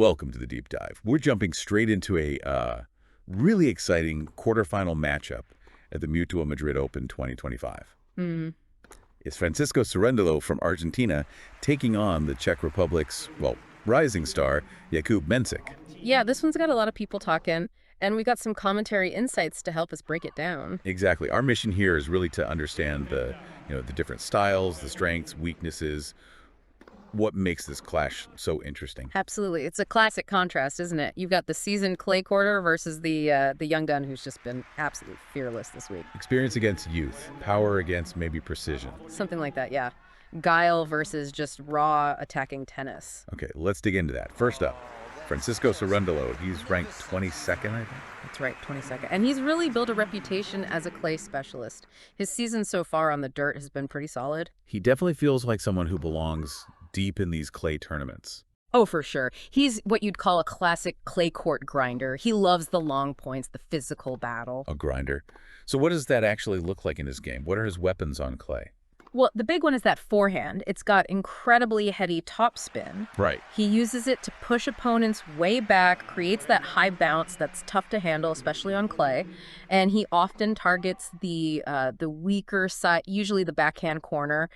Welcome to the deep dive. We're jumping straight into a really exciting quarterfinal matchup at the Mutua Madrid Open 2025. Hmm. It's Francisco Cerundolo from Argentina taking on the Czech Republic's, well, rising star, Jakub Mensik. Yeah, this one's got a lot of people talking, and we got some commentary insights to help us break it down. Exactly. Our mission here is really to understand the different styles, the strengths, weaknesses, what makes this clash so interesting. Absolutely. It's a classic contrast, isn't it? You've got the seasoned clay courter versus the young gun who's just been absolutely fearless this week. Experience against youth, power against maybe precision. Something like that, yeah. Guile versus just raw attacking tennis. Okay, let's dig into that. First up, Francisco Cerundolo. He's ranked 22nd, I think. That's right, 22nd. And he's really built a reputation as a clay specialist. His season so far on the dirt has been pretty solid. He definitely feels like someone who belongs deep in these clay tournaments. Oh, for sure. He's what you'd call a classic clay court grinder. He loves the long points, the physical battle. A grinder. So what does that actually look like in his game? What are his weapons on clay? Well, the big one is that forehand. It's got incredibly heady topspin. Right. He uses it to push opponents way back, creates that high bounce that's tough to handle, especially on clay. And he often targets the weaker side, usually the backhand corner,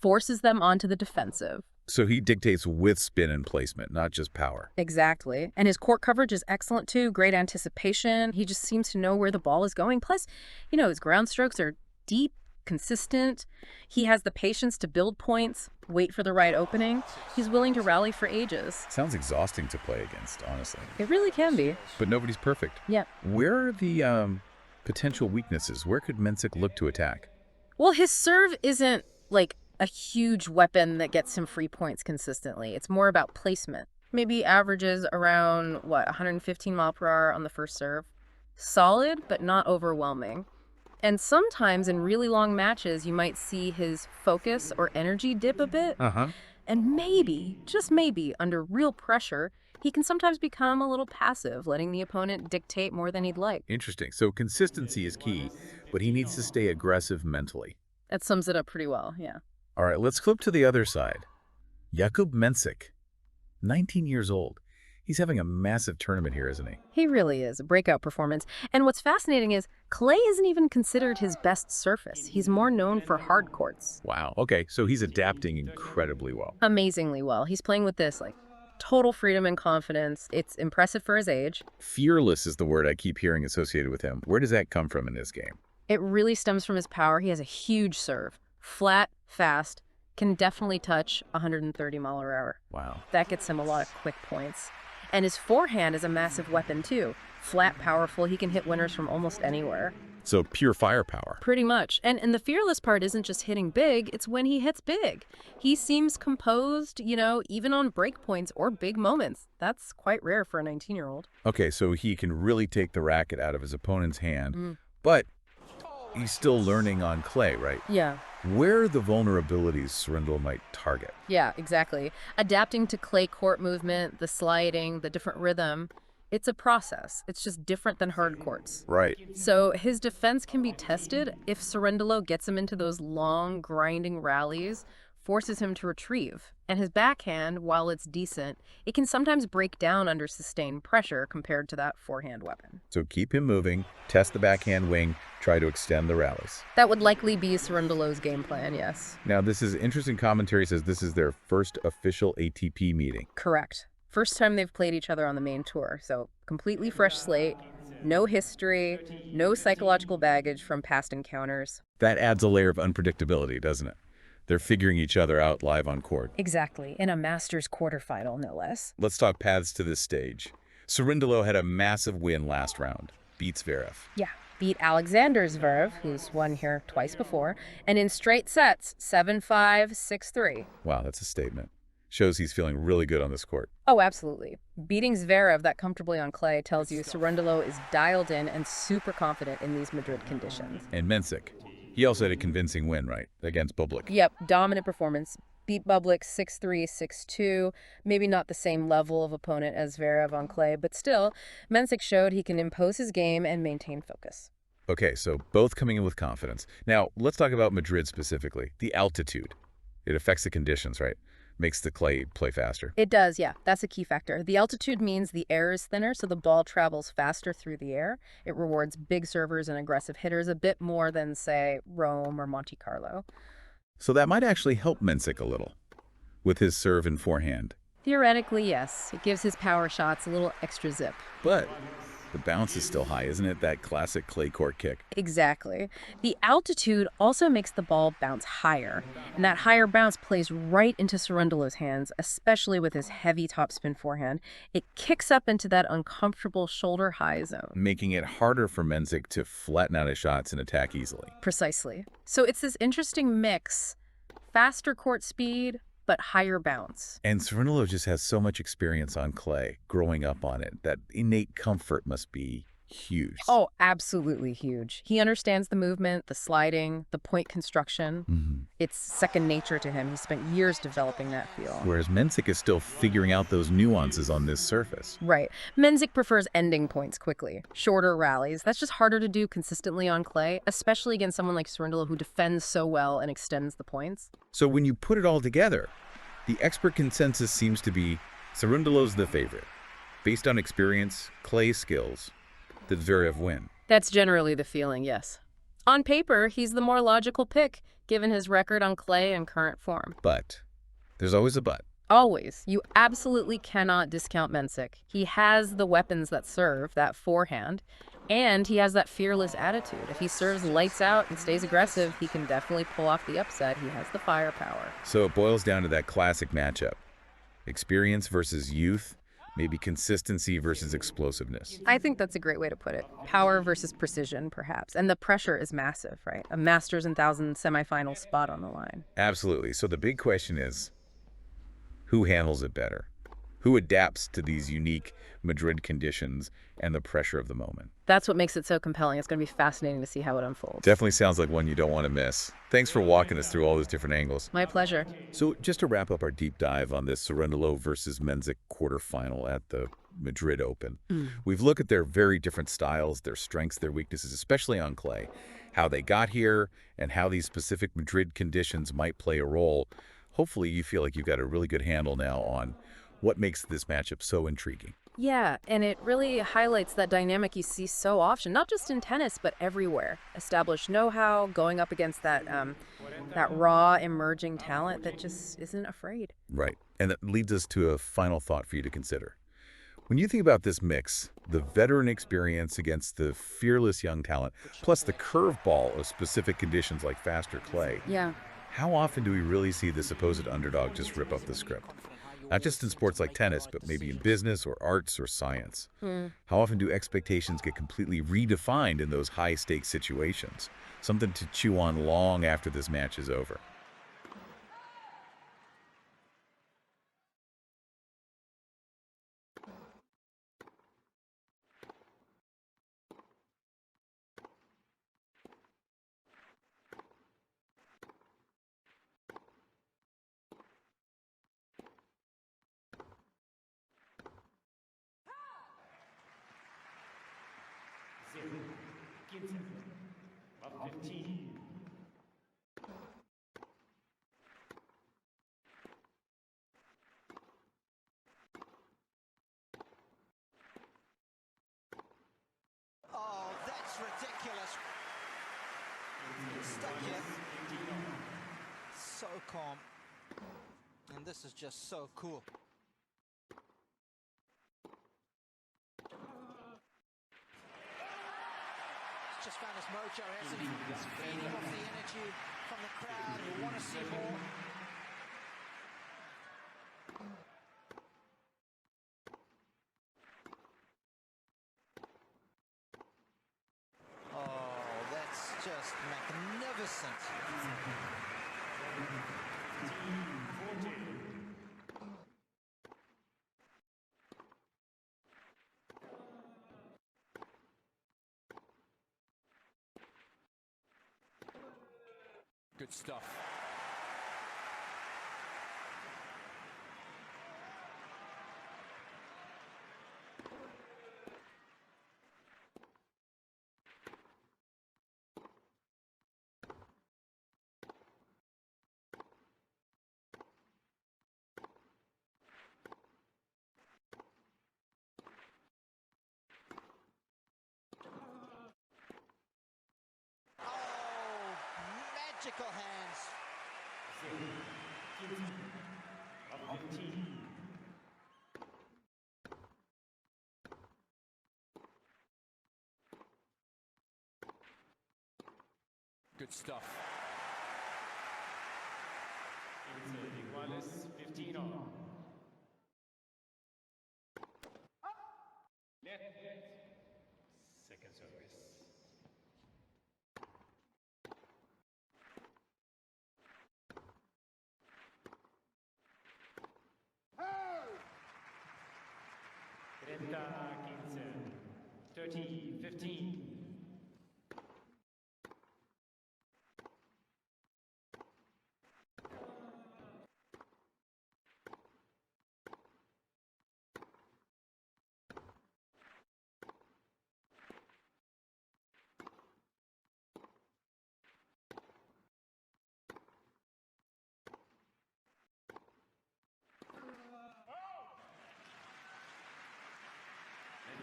forces them onto the defensive. So he dictates with spin and placement, not just power. Exactly. And his court coverage is excellent too. Great anticipation. He just seems to know where the ball is going. Plus, his ground strokes are deep, consistent. He has the patience to build points, wait for the right opening. He's willing to rally for ages. Sounds exhausting to play against, honestly. It really can be. But nobody's perfect. Yeah. Where are the potential weaknesses? Where could Mensik look to attack? Well, his serve isn't like a huge weapon that gets him free points consistently. It's more about placement. Maybe averages around, 115 mile per hour on the first serve. Solid, but not overwhelming. And sometimes in really long matches, you might see his focus or energy dip a bit. Uh-huh. And maybe, just maybe, under real pressure, he can sometimes become a little passive, letting the opponent dictate more than he'd like. Interesting. So consistency is key, but he needs to stay aggressive mentally. That sums it up pretty well, yeah. All right, let's flip to the other side. Jakub Mensik, 19 years old. He's having a massive tournament here, isn't he? He really is, a breakout performance. And what's fascinating is clay isn't even considered his best surface. He's more known for hard courts. Wow. Okay, so he's adapting incredibly well. Amazingly well. He's playing with this, total freedom and confidence. It's impressive for his age. Fearless is the word I keep hearing associated with him. Where does that come from in his game? It really stems from his power. He has a huge serve. Flat, fast, can definitely touch 130 mile per hour. Wow. That gets him a lot of quick points. And his forehand is a massive weapon too. Flat, powerful, he can hit winners from almost anywhere. So pure firepower. Pretty much. And the fearless part isn't just hitting big, it's when he hits big. He seems composed, even on break points or big moments. That's quite rare for a 19-year-old. Okay, so he can really take the racket out of his opponent's hand, but he's still learning on clay, right? Yeah. Where are the vulnerabilities Serundelo might target? Yeah, exactly. Adapting to clay court movement, the sliding, the different rhythm, it's a process. It's just different than hard courts. Right. So his defense can be tested if Serundelo gets him into those long, grinding rallies, forces him to retrieve. And his backhand, while it's decent, it can sometimes break down under sustained pressure compared to that forehand weapon. So keep him moving, test the backhand wing, try to extend the rallies. That would likely be Serundelo's game plan, yes. Now, this is interesting commentary says this is their first official ATP meeting. Correct. First time they've played each other on the main tour, so completely fresh slate, no history, no psychological baggage from past encounters. That adds a layer of unpredictability, doesn't it? They're figuring each other out live on court. Exactly, in a Masters quarterfinal, no less. Let's talk paths to this stage. Cerundolo had a massive win last round, beats Zverev. Yeah, beat Alexander Zverev, who's won here twice before, and in straight sets, 7-5, 6-3. Wow, that's a statement. Shows he's feeling really good on this court. Oh, absolutely. Beating Zverev that comfortably on clay tells you Cerundolo is dialed in and super confident in these Madrid conditions. And Mensik, he also had a convincing win, right, against Bublik. Yep, dominant performance. Beat Bublik 6-3, 6-2. Maybe not the same level of opponent as Zverev on clay, but still, Mensik showed he can impose his game and maintain focus. Okay, so both coming in with confidence. Now, let's talk about Madrid specifically. The altitude. It affects the conditions, right? makes the clay play faster. It does, yeah. That's a key factor. The altitude means the air is thinner, so the ball travels faster through the air. It rewards big servers and aggressive hitters a bit more than, say, Rome or Monte Carlo. So that might actually help Mensik a little with his serve and forehand. Theoretically, yes. It gives his power shots a little extra zip. But the bounce is still high, isn't it? That classic clay court kick. Exactly. The altitude also makes the ball bounce higher, and that higher bounce plays right into Cerundelo's hands, especially with his heavy topspin forehand. It kicks up into that uncomfortable shoulder high zone. Making it harder for Mensik to flatten out his shots and attack easily. Precisely. So it's this interesting mix, faster court speed, but higher bounce. And Serundolo just has so much experience on clay, growing up on it, that innate comfort must be huge. Oh, absolutely huge. He understands the movement, the sliding, the point construction. It's second nature to him. He spent years developing that feel. Whereas Mensik is still figuring out those nuances on this surface. Right. Mensik prefers ending points quickly, shorter rallies. That's just harder to do consistently on clay, especially against someone like Cerundolo who defends so well and extends the points. So when you put it all together, the expert consensus seems to be Cerundolo's the favorite. Based on experience, clay skills, the Zverev win. That's generally the feeling, yes. On paper, he's the more logical pick, given his record on clay and current form. But there's always a but. Always. You absolutely cannot discount Mensik. He has the weapons that serve, that forehand, and he has that fearless attitude. If he serves lights out and stays aggressive, he can definitely pull off the upset. He has the firepower. So it boils down to that classic matchup. Experience versus youth, maybe consistency versus explosiveness. I think that's a great way to put it. Power versus precision, perhaps. And the pressure is massive, right? A Masters and Thousands semifinal spot on the line. Absolutely. So the big question is, who handles it better? Who adapts to these unique Madrid conditions and the pressure of the moment? That's what makes it so compelling. It's going to be fascinating to see how it unfolds. Definitely sounds like one you don't want to miss. Thanks for walking us through all those different angles. My pleasure. So just to wrap up our deep dive on this Cerundolo versus Mensik quarterfinal at the Madrid Open, we've looked at their very different styles, their strengths, their weaknesses, especially on clay, how they got here, and how these specific Madrid conditions might play a role. Hopefully you feel like you've got a really good handle now on what makes this matchup so intriguing. Yeah, and it really highlights that dynamic you see so often, not just in tennis, but everywhere. Established know-how, going up against that raw, emerging talent that just isn't afraid. Right. And that leads us to a final thought for you to consider. When you think about this mix, the veteran experience against the fearless young talent, plus the curveball of specific conditions like faster clay, Yeah. how often do we really see the supposed underdog just rip up the script? Not just in sports like tennis, but maybe in business or arts or science. How often do expectations get completely redefined in those high-stakes situations? Something to chew on long after this match is over. Oh, that's ridiculous. It's stuck here. So calm. And this is just so cool. He's just found his mojo, hasn't he? He's feeding off the energy from the crowd who want to see more. Oh, that's just magnificent. Good stuff. magical hands. Good stuff. Iguales 15 all. Second service. Trenta 15. 30-15.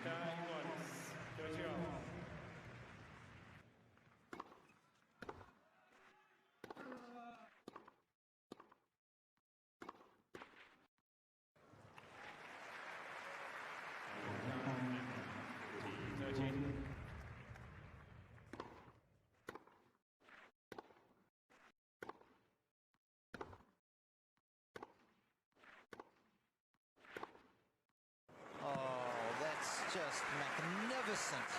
Iguales 30 all. Oh, that's just magnificent.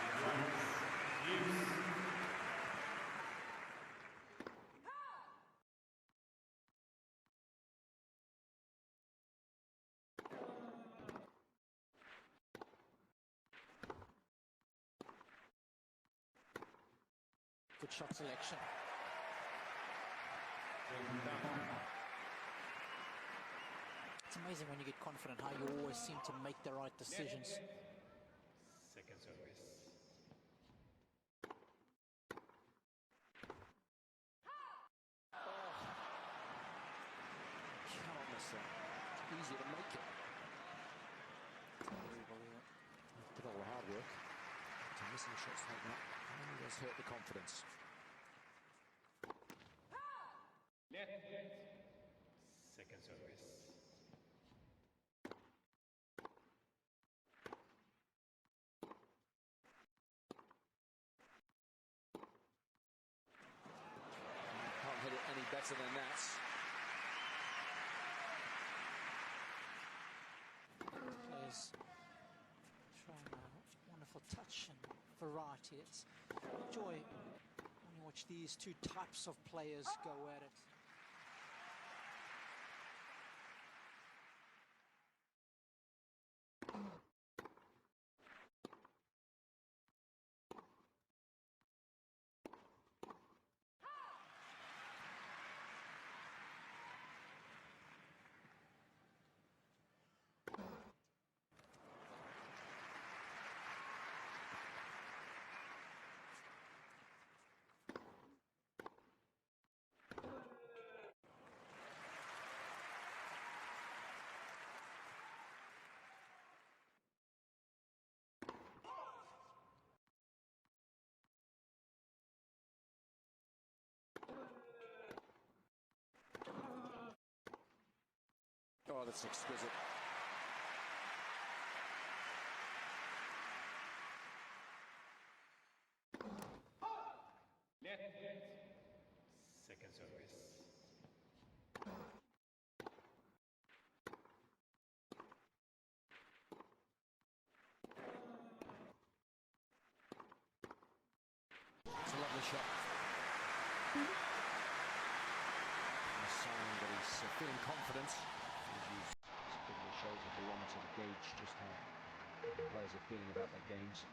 Good shot selection. It's amazing when you get confident how you always seem to make the right decisions. Second service. Cannot miss that. It's easy to make it. Did all the hard work. To missing shots like that only does hurt the confidence. Second service. Can't hit it any better than that. Players trying a wonderful touch and variety. It's joy when you watch these two types of players go at it. Oh, that's exquisite. Second service. It's a lovely shot. A sign that he's feeling confident. He's used the shows the barometer to gauge just how the players are feeling about their games.